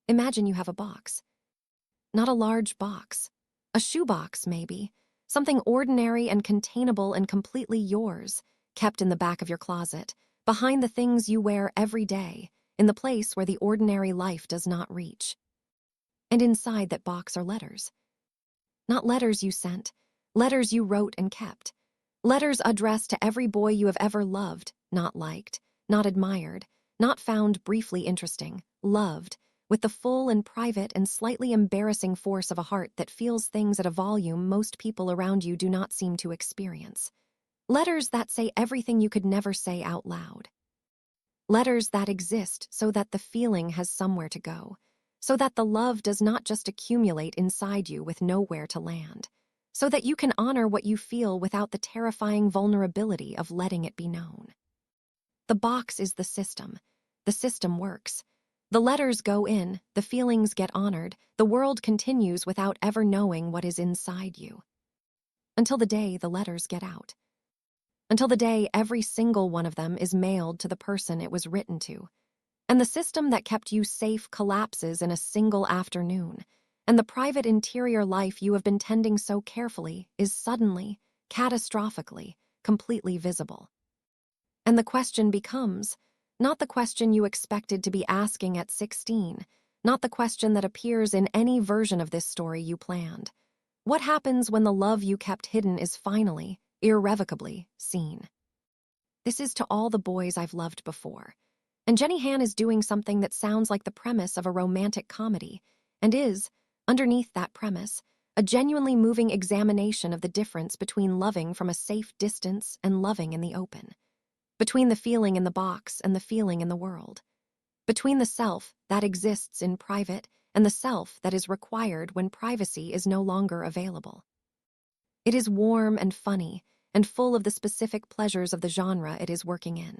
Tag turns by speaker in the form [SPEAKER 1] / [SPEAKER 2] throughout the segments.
[SPEAKER 1] Imagine you have a box. Not a large box. A shoebox, maybe. Something ordinary and containable and completely yours, kept in the back of your closet, behind the things you wear every day, in the place where the ordinary life does not reach. And inside that box are letters. Not letters you sent, letters you wrote and kept. Letters addressed to every boy you have ever loved, not liked, not admired, not found briefly interesting, loved, with the full and private and slightly embarrassing force of a heart that feels things at a volume most people around you do not seem to experience. Letters that say everything you could never say out loud. Letters that exist so that the feeling has somewhere to go, so that the love does not just accumulate inside you with nowhere to land, so that you can honor what you feel without the terrifying vulnerability of letting it be known. The box is the system. The system works. The letters go in, the feelings get honored, the world continues without ever knowing what is inside you. Until the day the letters get out. Until the day every single one of them is mailed to the person it was written to. And the system that kept you safe collapses in a single afternoon, and the private interior life you have been tending so carefully is suddenly, catastrophically, completely visible. And the question becomes, not the question you expected to be asking at 16, not the question that appears in any version of this story you planned. What happens when the love you kept hidden is finally, irrevocably, seen? This is to all the boys I've loved before. And Jenny Han is doing something that sounds like the premise of a romantic comedy, and is, underneath that premise, a genuinely moving examination of the difference between loving from a safe distance and loving in the open. Between the feeling in the box and the feeling in the world. Between the self that exists in private and the self that is required when privacy is no longer available. It is warm and funny and full of the specific pleasures of the genre it is working in.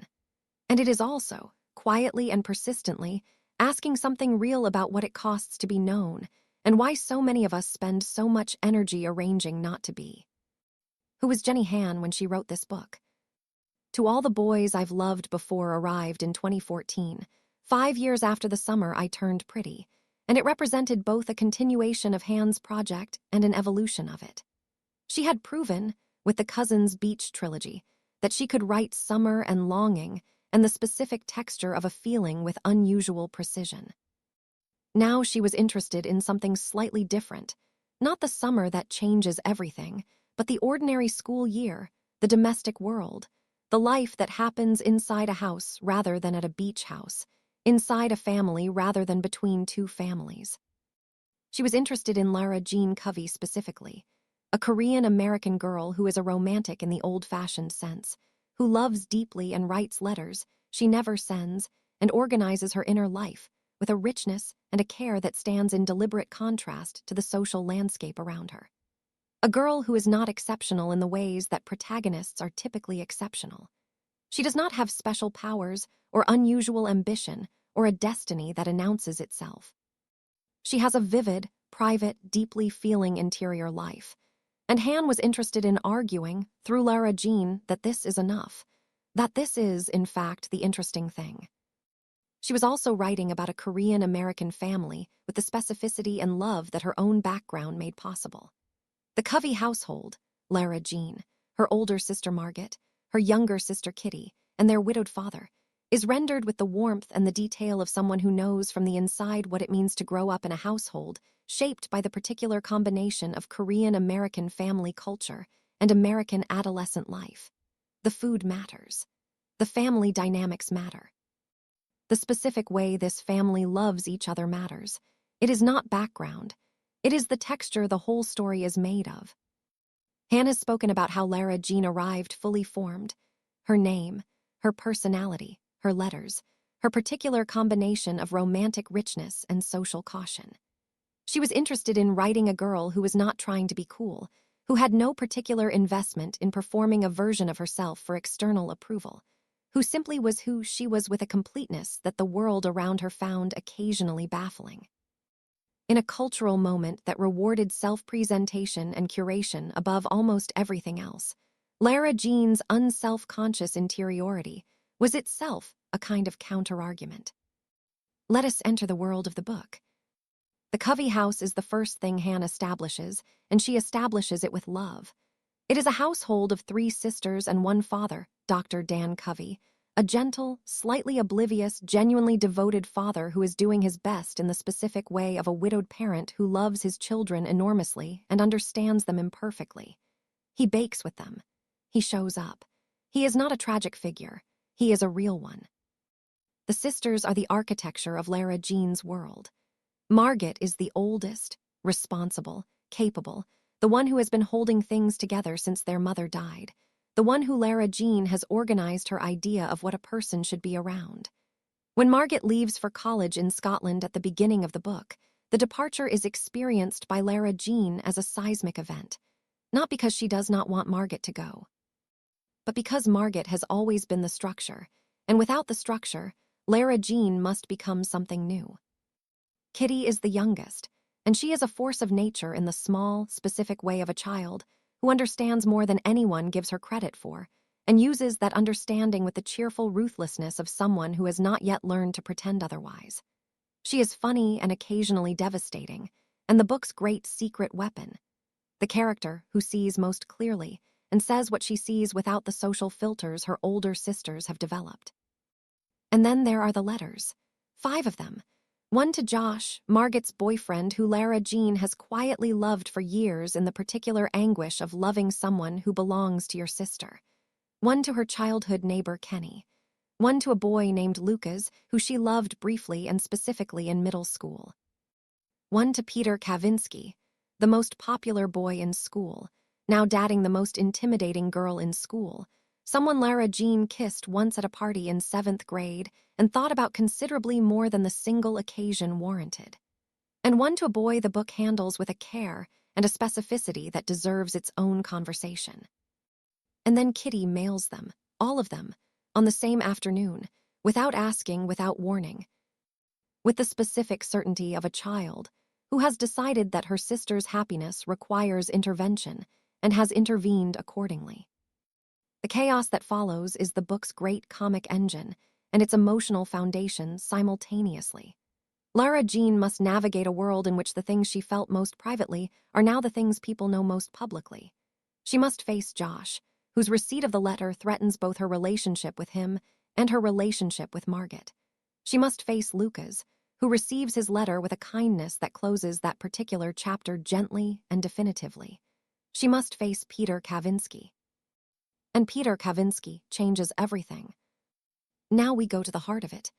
[SPEAKER 1] And it is also, quietly and persistently, asking something real about what it costs to be known and why so many of us spend so much energy arranging not to be. Who was Jenny Han when she wrote this book? To All the Boys I've Loved Before arrived in 2014, 5 years after the summer I turned pretty, and it represented both a continuation of Han's project and an evolution of it. She had proven, with the Cousins Beach trilogy, that she could write summer and longing and the specific texture of a feeling with unusual precision. Now she was interested in something slightly different, not the summer that changes everything, but the ordinary school year, the domestic world, the life that happens inside a house rather than at a beach house, inside a family rather than between two families. She was interested in Lara Jean Covey specifically, a Korean-American girl who is a romantic in the old-fashioned sense, who loves deeply and writes letters she never sends and organizes her inner life with a richness and a care that stands in deliberate contrast to the social landscape around her. A girl who is not exceptional in the ways that protagonists are typically exceptional. She does not have special powers or unusual ambition or a destiny that announces itself. She has a vivid, private, deeply feeling interior life, and Han was interested in arguing, through Lara Jean, that this is enough, that this is, in fact, the interesting thing. She was also writing about a Korean-American family with the specificity and love that her own background made possible. The Covey household, Lara Jean, her older sister Margaret, her younger sister Kitty, and their widowed father, is rendered with the warmth and the detail of someone who knows from the inside what it means to grow up in a household shaped by the particular combination of Korean-American family culture and American adolescent life. The food matters. The family dynamics matter. The specific way this family loves each other matters. It is not background. It is the texture the whole story is made of. Han has spoken about how Lara Jean arrived fully formed. Her name, her personality, her letters, her particular combination of romantic richness and social caution. She was interested in writing a girl who was not trying to be cool, who had no particular investment in performing a version of herself for external approval, who simply was who she was with a completeness that the world around her found occasionally baffling. In a cultural moment that rewarded self-presentation and curation above almost everything else, Lara Jean's unself-conscious interiority was itself a kind of counter-argument. Let us enter the world of the book. The Covey house is the first thing Han establishes, and she establishes it with love. It is a household of 3 sisters and 1 father, Dr. Dan Covey, a gentle, slightly oblivious, genuinely devoted father who is doing his best in the specific way of a widowed parent who loves his children enormously and understands them imperfectly. He bakes with them. He shows up. He is not a tragic figure. He is a real one. The sisters are the architecture of Lara Jean's world. Margaret is the oldest, responsible, capable, the one who has been holding things together since their mother died, the one who Lara Jean has organized her idea of what a person should be around. When Margaret leaves for college in Scotland at the beginning of the book, the departure is experienced by Lara Jean as a seismic event, not because she does not want Margaret to go, but because Margaret has always been the structure, and without the structure, Lara Jean must become something new. Kitty is the youngest, and she is a force of nature in the small, specific way of a child who understands more than anyone gives her credit for, and uses that understanding with the cheerful ruthlessness of someone who has not yet learned to pretend otherwise. She is funny and occasionally devastating, and the book's great secret weapon. The character who sees most clearly and says what she sees without the social filters her older sisters have developed. And then there are the letters. 5 of them. One to Josh, Margaret's boyfriend who Lara Jean has quietly loved for years in the particular anguish of loving someone who belongs to your sister. One to her childhood neighbor Kenny. One to a boy named Lucas who she loved briefly and specifically in middle school. One to Peter Kavinsky, the most popular boy in school, now dating the most intimidating girl in school, someone Lara Jean kissed once at a party in 7th grade and thought about considerably more than the single occasion warranted. And one to a boy the book handles with a care and a specificity that deserves its own conversation. And then Kitty mails them, all of them, on the same afternoon, without asking, without warning, with the specific certainty of a child who has decided that her sister's happiness requires intervention and has intervened accordingly. The chaos that follows is the book's great comic engine and its emotional foundation simultaneously. Lara Jean must navigate a world in which the things she felt most privately are now the things people know most publicly. She must face Josh, whose receipt of the letter threatens both her relationship with him and her relationship with Margaret. She must face Lucas, who receives his letter with a kindness that closes that particular chapter gently and definitively. She must face Peter Kavinsky. And Peter Kavinsky changes everything. Now we go to the heart of it.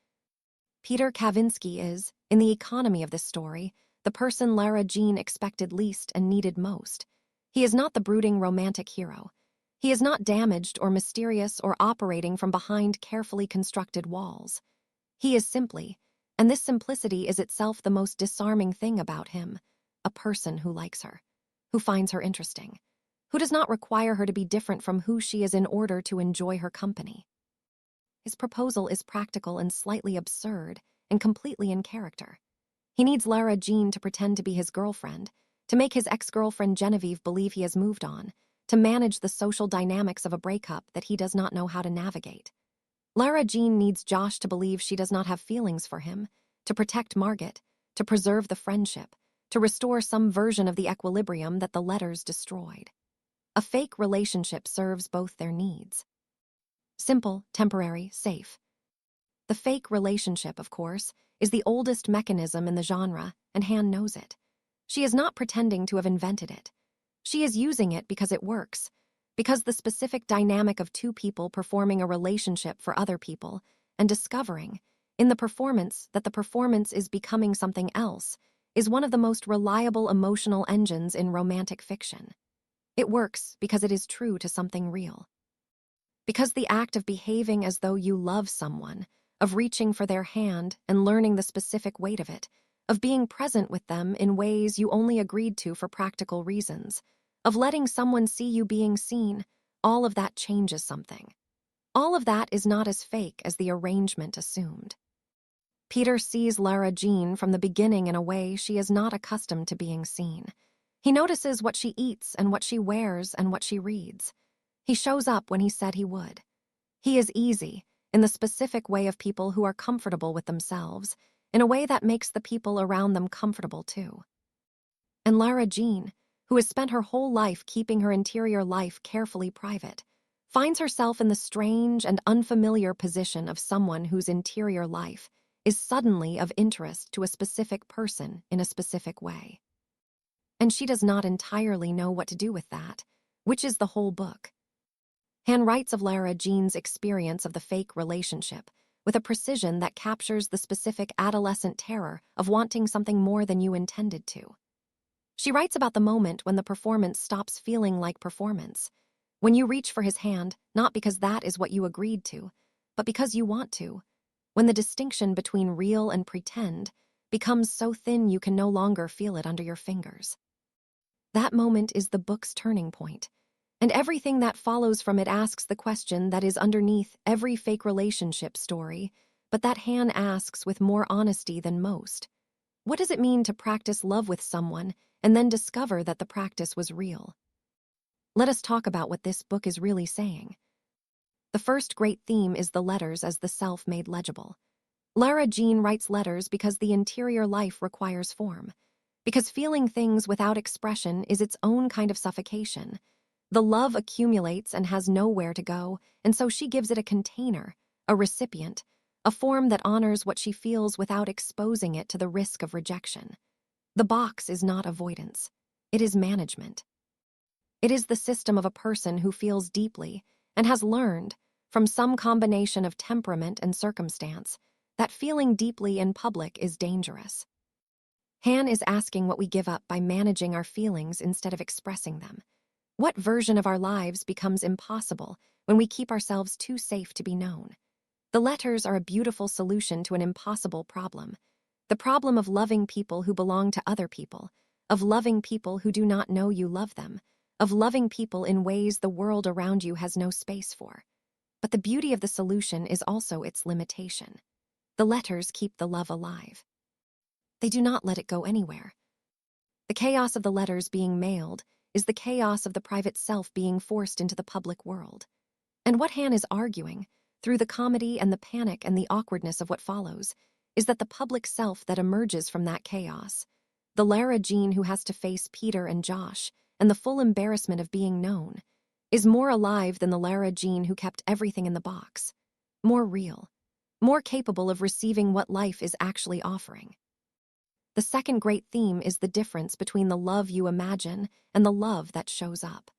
[SPEAKER 1] Peter Kavinsky is, in the economy of this story, the person Lara Jean expected least and needed most. He is not the brooding romantic hero. He is not damaged or mysterious or operating from behind carefully constructed walls. He is simply, and this simplicity is itself the most disarming thing about him, a person who likes her, who finds her interesting, who does not require her to be different from who she is in order to enjoy her company. His proposal is practical and slightly absurd and completely in character. He needs Lara Jean to pretend to be his girlfriend, to make his ex-girlfriend Genevieve believe he has moved on, to manage the social dynamics of a breakup that he does not know how to navigate. Lara Jean needs Josh to believe she does not have feelings for him, to protect Margaret, to preserve the friendship, to restore some version of the equilibrium that the letters destroyed. A fake relationship serves both their needs. Simple, temporary, safe. The fake relationship, of course, is the oldest mechanism in the genre, and Han knows it. She is not pretending to have invented it. She is using it because it works, because the specific dynamic of 2 people performing a relationship for other people and discovering, in the performance, that the performance is becoming something else, is one of the most reliable emotional engines in romantic fiction. It works because it is true to something real. Because the act of behaving as though you love someone, of reaching for their hand and learning the specific weight of it, of being present with them in ways you only agreed to for practical reasons, of letting someone see you being seen, all of that changes something. All of that is not as fake as the arrangement assumed. Peter sees Lara Jean from the beginning in a way she is not accustomed to being seen. He notices what she eats and what she wears and what she reads. He shows up when he said he would. He is easy, in the specific way of people who are comfortable with themselves, in a way that makes the people around them comfortable too. And Lara Jean, who has spent her whole life keeping her interior life carefully private, finds herself in the strange and unfamiliar position of someone whose interior life is suddenly of interest to a specific person in a specific way. And she does not entirely know what to do with that, which is the whole book. Han writes of Lara Jean's experience of the fake relationship with a precision that captures the specific adolescent terror of wanting something more than you intended to. She writes about the moment when the performance stops feeling like performance, when you reach for his hand, not because that is what you agreed to, but because you want to, when the distinction between real and pretend becomes so thin you can no longer feel it under your fingers. That moment is the book's turning point, and everything that follows from it asks the question that is underneath every fake relationship story, but that Han asks with more honesty than most. What does it mean to practice love with someone and then discover that the practice was real? Let us talk about what this book is really saying. The first great theme is the letters as the self made legible. Lara Jean writes letters because the interior life requires form, because feeling things without expression is its own kind of suffocation. The love accumulates and has nowhere to go, and so she gives it a container, a recipient, a form that honors what she feels without exposing it to the risk of rejection. The box is not avoidance. It is management. It is the system of a person who feels deeply and has learned, from some combination of temperament and circumstance, that feeling deeply in public is dangerous. Han is asking what we give up by managing our feelings instead of expressing them. What version of our lives becomes impossible when we keep ourselves too safe to be known? The letters are a beautiful solution to an impossible problem. The problem of loving people who belong to other people, of loving people who do not know you love them, of loving people in ways the world around you has no space for. But the beauty of the solution is also its limitation. The letters keep the love alive. They do not let it go anywhere. The chaos of the letters being mailed is the chaos of the private self being forced into the public world. And what Han is arguing, through the comedy and the panic and the awkwardness of what follows, is that the public self that emerges from that chaos, the Lara Jean who has to face Peter and Josh and the full embarrassment of being known, is more alive than the Lara Jean who kept everything in the box, more real, more capable of receiving what life is actually offering. The second great theme is the difference between the love you imagine and the love that shows up.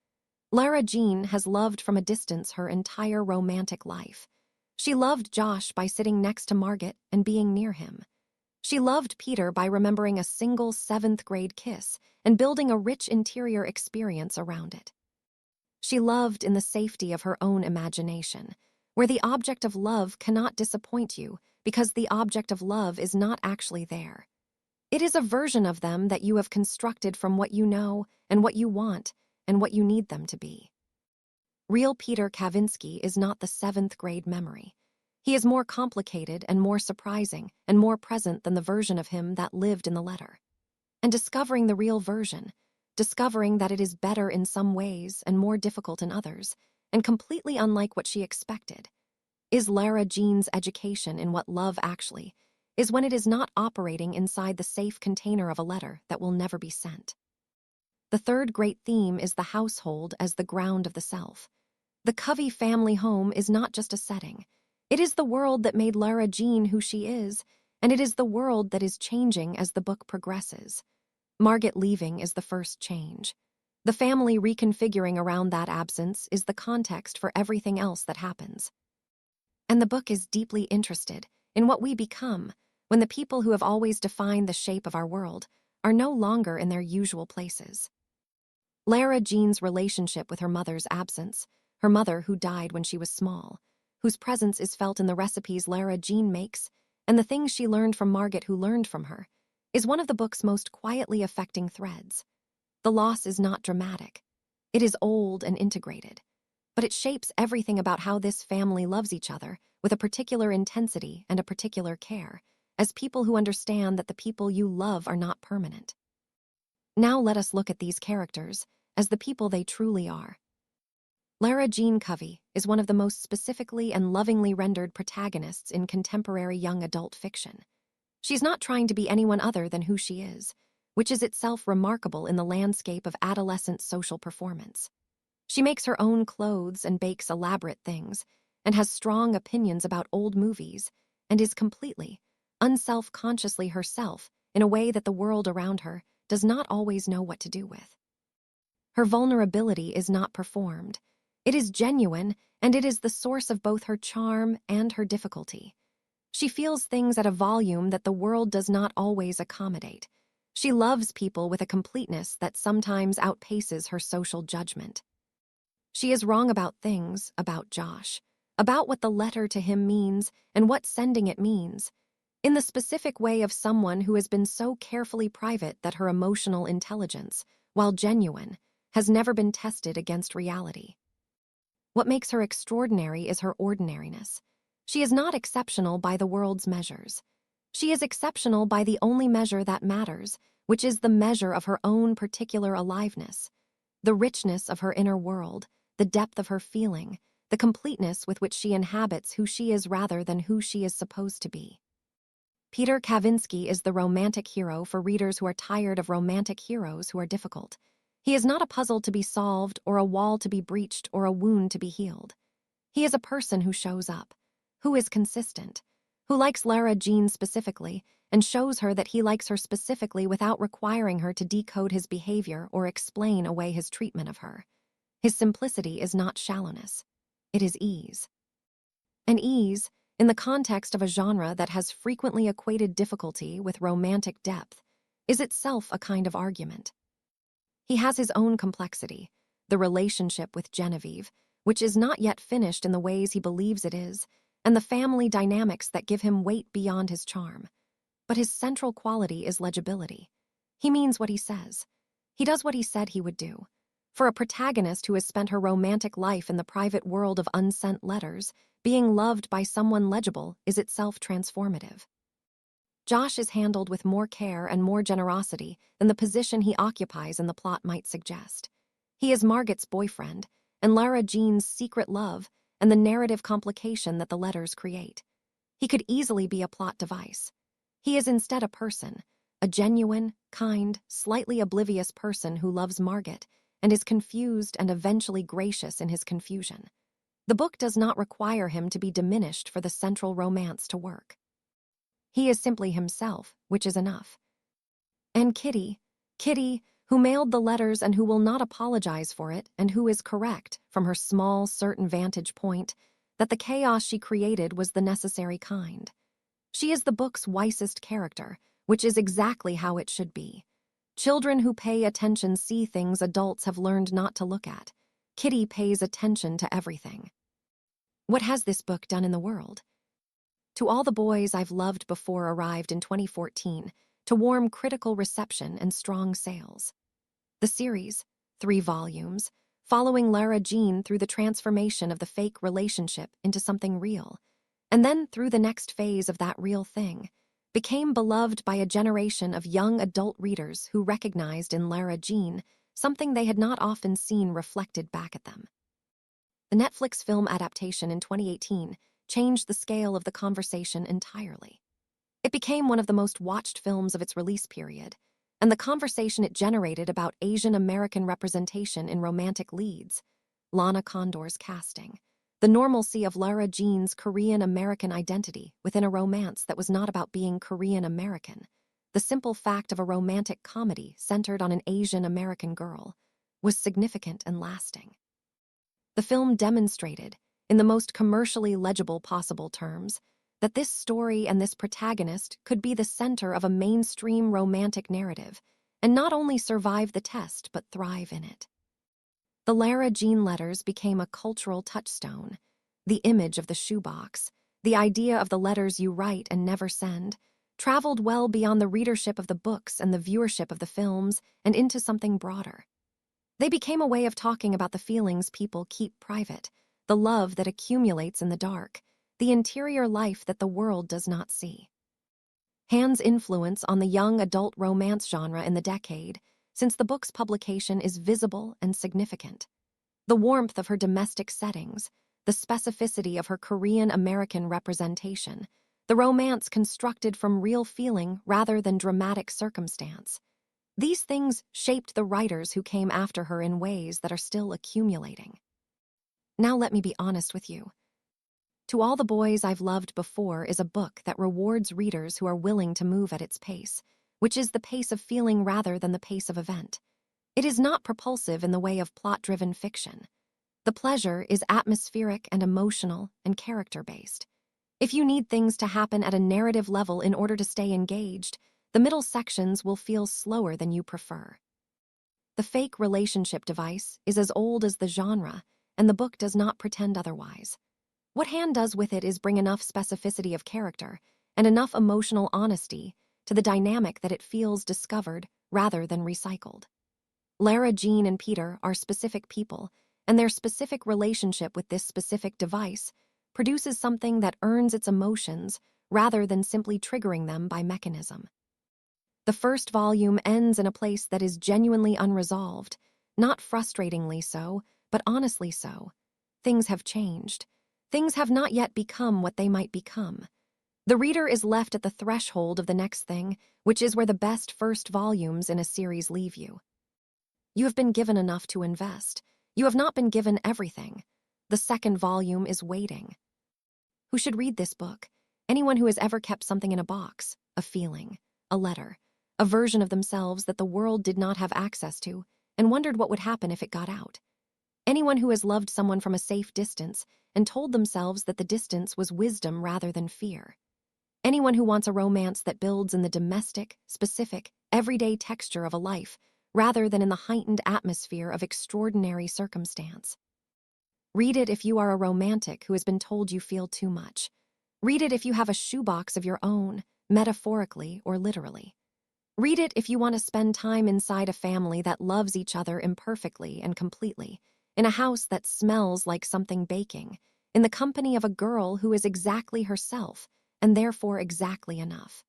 [SPEAKER 1] Lara Jean has loved from a distance her entire romantic life. She loved Josh by sitting next to Margot and being near him. She loved Peter by remembering a single 7th-grade kiss and building a rich interior experience around it. She loved in the safety of her own imagination, where the object of love cannot disappoint you because the object of love is not actually there. It is a version of them that you have constructed from what you know and what you want and what you need them to be. Real Peter Kavinsky is not the 7th-grade memory. He is more complicated and more surprising and more present than the version of him that lived in the letter. And discovering the real version, discovering that it is better in some ways and more difficult in others, and completely unlike what she expected, is Lara Jean's education in what love actually is when it is not operating inside the safe container of a letter that will never be sent. The third great theme is the household as the ground of the self. The Covey family home is not just a setting. It is the world that made Lara Jean who she is, and it is the world that is changing as the book progresses. Margot leaving is the first change. The family reconfiguring around that absence is the context for everything else that happens. And the book is deeply interested in what we become when the people who have always defined the shape of our world are no longer in their usual places. Lara Jean's relationship with her mother's absence, her mother who died when she was small, whose presence is felt in the recipes Lara Jean makes, and the things she learned from Margot who learned from her, is one of the book's most quietly affecting threads. The loss is not dramatic. It is old and integrated, but it shapes everything about how this family loves each other with a particular intensity and a particular care, as people who understand that the people you love are not permanent. Now let us look at these characters as the people they truly are. Lara Jean Covey is one of the most specifically and lovingly rendered protagonists in contemporary young adult fiction. She's not trying to be anyone other than who she is, which is itself remarkable in the landscape of adolescent social performance. She makes her own clothes and bakes elaborate things, and has strong opinions about old movies, and is completely, unself-consciously herself in a way that the world around her does not always know what to do with. Her vulnerability is not performed. It is genuine, and it is the source of both her charm and her difficulty. She feels things at a volume that the world does not always accommodate. She loves people with a completeness that sometimes outpaces her social judgment. She is wrong about things, about Josh, about what the letter to him means and what sending it means, in the specific way of someone who has been so carefully private that her emotional intelligence, while genuine, has never been tested against reality. What makes her extraordinary is her ordinariness. She is not exceptional by the world's measures. She is exceptional by the only measure that matters, which is the measure of her own particular aliveness, the richness of her inner world, the depth of her feeling, the completeness with which she inhabits who she is rather than who she is supposed to be. Peter Kavinsky is the romantic hero for readers who are tired of romantic heroes who are difficult. He is not a puzzle to be solved or a wall to be breached or a wound to be healed. He is a person who shows up, who is consistent, who likes Lara Jean specifically and shows her that he likes her specifically without requiring her to decode his behavior or explain away his treatment of her. His simplicity is not shallowness. It is ease. And ease, in the context of a genre that has frequently equated difficulty with romantic depth, is itself a kind of argument. He has his own complexity, the relationship with Genevieve, which is not yet finished in the ways he believes it is, and the family dynamics that give him weight beyond his charm. But his central quality is legibility. He means what he says. He does what he said he would do. For a protagonist who has spent her romantic life in the private world of unsent letters, being loved by someone legible is itself transformative. Josh is handled with more care and more generosity than the position he occupies in the plot might suggest. He is Margot's boyfriend, and Lara Jean's secret love, and the narrative complication that the letters create. He could easily be a plot device. He is instead a person, a genuine, kind, slightly oblivious person who loves Margot and is confused and eventually gracious in his confusion. The book does not require him to be diminished for the central romance to work. He is simply himself, which is enough. And Kitty, who mailed the letters and who will not apologize for it and who is correct, from her small, certain vantage point, that the chaos she created was the necessary kind. She is the book's wisest character, which is exactly how it should be. Children who pay attention see things adults have learned not to look at. Kitty pays attention to everything. What has this book done in the world? To All the Boys I've Loved Before arrived in 2014 to warm critical reception and strong sales. The series, 3 volumes, following Lara Jean through the transformation of the fake relationship into something real, and then through the next phase of that real thing, became beloved by a generation of young adult readers who recognized in Lara Jean something they had not often seen reflected back at them. The Netflix film adaptation in 2018 changed the scale of the conversation entirely. It became one of the most watched films of its release period, and the conversation it generated about Asian American representation in romantic leads, Lana Condor's casting, the normalcy of Lara Jean's Korean American identity within a romance that was not about being Korean American, the simple fact of a romantic comedy centered on an Asian American girl, was significant and lasting. The film demonstrated, in the most commercially legible possible terms, that this story and this protagonist could be the center of a mainstream romantic narrative and not only survive the test but thrive in it. The Lara Jean letters became a cultural touchstone. The image of the shoebox, the idea of the letters you write and never send, traveled well beyond the readership of the books and the viewership of the films and into something broader. They became a way of talking about the feelings people keep private, the love that accumulates in the dark, the interior life that the world does not see. Han's influence on the young adult romance genre in the decade, since the book's publication, is visible and significant. The warmth of her domestic settings, the specificity of her Korean American representation, the romance constructed from real feeling rather than dramatic circumstance. These things shaped the writers who came after her in ways that are still accumulating. Now let me be honest with you. To All the Boys I've Loved Before is a book that rewards readers who are willing to move at its pace, which is the pace of feeling rather than the pace of event. It is not propulsive in the way of plot-driven fiction. The pleasure is atmospheric and emotional and character-based. If you need things to happen at a narrative level in order to stay engaged, the middle sections will feel slower than you prefer. The fake relationship device is as old as the genre, and the book does not pretend otherwise. What Han does with it is bring enough specificity of character and enough emotional honesty to the dynamic that it feels discovered rather than recycled. Lara Jean and Peter are specific people, and their specific relationship with this specific device produces something that earns its emotions rather than simply triggering them by mechanism. The first volume ends in a place that is genuinely unresolved, not frustratingly so, but honestly so. Things have changed. Things have not yet become what they might become. The reader is left at the threshold of the next thing, which is where the best first volumes in a series leave you. You have been given enough to invest. You have not been given everything. The second volume is waiting. Who should read this book? Anyone who has ever kept something in a box, a feeling, a letter, a version of themselves that the world did not have access to, and wondered what would happen if it got out. Anyone who has loved someone from a safe distance and told themselves that the distance was wisdom rather than fear. Anyone who wants a romance that builds in the domestic, specific, everyday texture of a life rather than in the heightened atmosphere of extraordinary circumstance. Read it if you are a romantic who has been told you feel too much. Read it if you have a shoebox of your own, metaphorically or literally. Read it if you want to spend time inside a family that loves each other imperfectly and completely, in a house that smells like something baking, in the company of a girl who is exactly herself, and therefore exactly enough.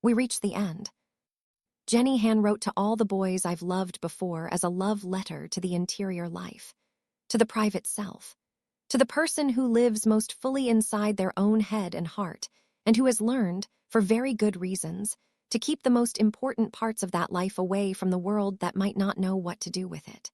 [SPEAKER 1] We reach the end. Jenny Han wrote To All the Boys I've Loved Before as a love letter to the interior life, to the private self, to the person who lives most fully inside their own head and heart, and who has learned, for very good reasons, to keep the most important parts of that life away from the world that might not know what to do with it.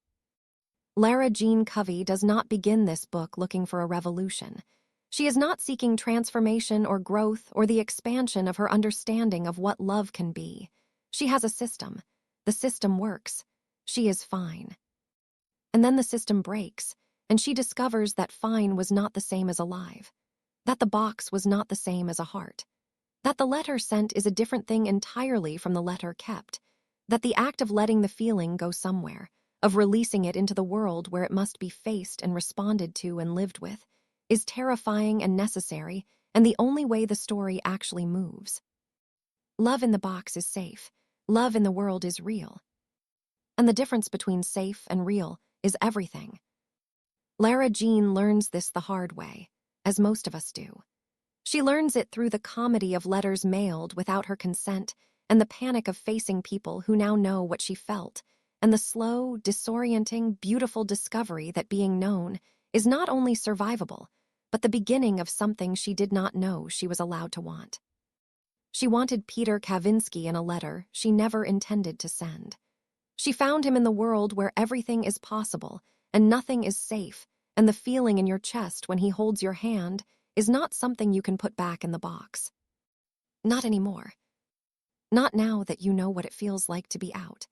[SPEAKER 1] Lara Jean Covey does not begin this book looking for a revolution. She is not seeking transformation or growth or the expansion of her understanding of what love can be. She has a system. The system works. She is fine. And then the system breaks, and she discovers that fine was not the same as alive, that the box was not the same as a heart, that the letter sent is a different thing entirely from the letter kept, that the act of letting the feeling go somewhere, of releasing it into the world where it must be faced and responded to and lived with, is terrifying and necessary, and the only way the story actually moves. Love in the box is safe. Love in the world is real. And the difference between safe and real is everything. Lara Jean learns this the hard way, as most of us do. She learns it through the comedy of letters mailed without her consent and the panic of facing people who now know what she felt, and the slow, disorienting, beautiful discovery that being known is not only survivable, but the beginning of something she did not know she was allowed to want. She wanted Peter Kavinsky in a letter she never intended to send. She found him in the world where everything is possible and nothing is safe, and the feeling in your chest when he holds your hand is not something you can put back in the box. Not anymore. Not now that you know what it feels like to be out.